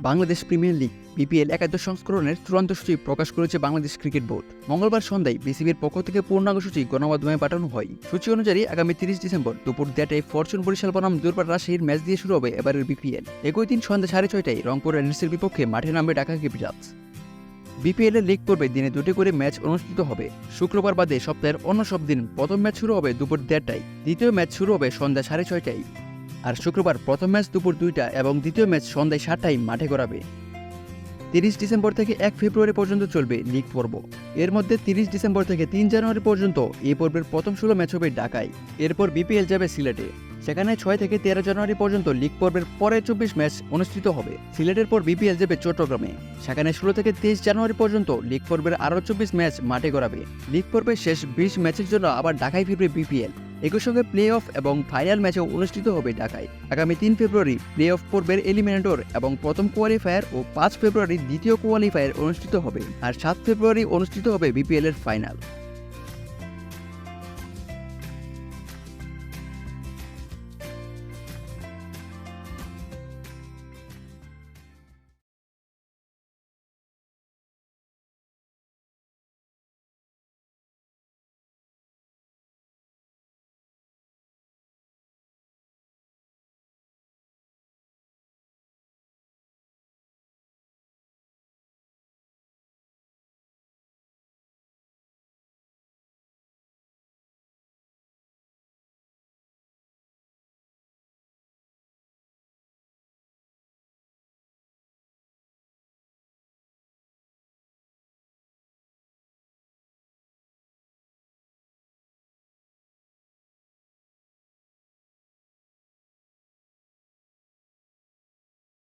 Bangladesh premier league BPL একাদশ সংস্করণের চূড়ান্ত সূচি প্রকাশ করেছে বাংলাদেশ ক্রিকেট বোর্ড। মঙ্গলবার সন্ধ্যায় বিসিবির পক্ষ থেকে পূর্ণাঙ্গ সূচি গণমাধ্যমে পাঠানো হয়। সূচি অনুযায়ী আগামী 30 ডিসেম্বর দুপুর 1টায় ফরচুন বরিশাল বনাম দুর্বার রাজশাহীর ম্যাচ দিয়ে শুরু হবে এবারের বিপিএল। একই দিন সন্ধ্যা 6:30টায় রংপুর রাইডার্সের বিপক্ষে মাঠে নামবে ঢাকা ক্যাপিটালস। বিপিএল এর লিগ পর্বে দিনে 2টি করে ম্যাচ অনুষ্ঠিত হবে। শুক্রবার বাদে সপ্তাহের অন্য সব দিন প্রথম ম্যাচ শুরু হবে দুপুর 1:30টায়, দ্বিতীয় ম্যাচ শুরু হবে সন্ধ্যা 6:30টায়। আর শুক্রবার প্রথম ম্যাচ দুপুর 2টা এবং দ্বিতীয় ম্যাচ সন্ধ্যায় 7টায় মাঠে গড়াবে। 30 ডিসেম্বর থেকে 1 ফেব্রুয়ারি পর্যন্ত চলবে লিগ পর্ব। এর মধ্যে 30 ডিসেম্বর থেকে 3 জানুয়ারি পর্যন্ত এই পর্বের প্রথম 16 ম্যাচ হবে ঢাকায়। এরপর বিপিএল যাবে সিলেটে, সেখানে 6 থেকে 13 জানুয়ারি পর্যন্ত লিগ পর্বের পরে 24 ম্যাচ অনুষ্ঠিত হবে। সিলেটের পর বিপিএল যাবে চট্টগ্রামে, সেখানে 16 থেকে 23 জানুয়ারি পর্যন্ত লিগ পর্বের আরও 24 ম্যাচ মাঠে গড়াবে। লিগ পর্বের শেষ 20 ম্যাচের জন্য আবার ঢাকায় ফিরবে বিপিএল। একই সঙ্গে প্লে অফ এবং ফাইনাল ম্যাচও অনুষ্ঠিত হবে ঢাকায়। আগামী 3 ফেব্রুয়ারি প্লে অফ পর্বের এলিমিনেটর এবং প্রথম কোয়ালিফায়ার ও 5 ফেব্রুয়ারি দ্বিতীয় কোয়ালিফায়ার অনুষ্ঠিত হবে। আর 7 ফেব্রুয়ারি অনুষ্ঠিত হবে বিপিএল এর ফাইনাল।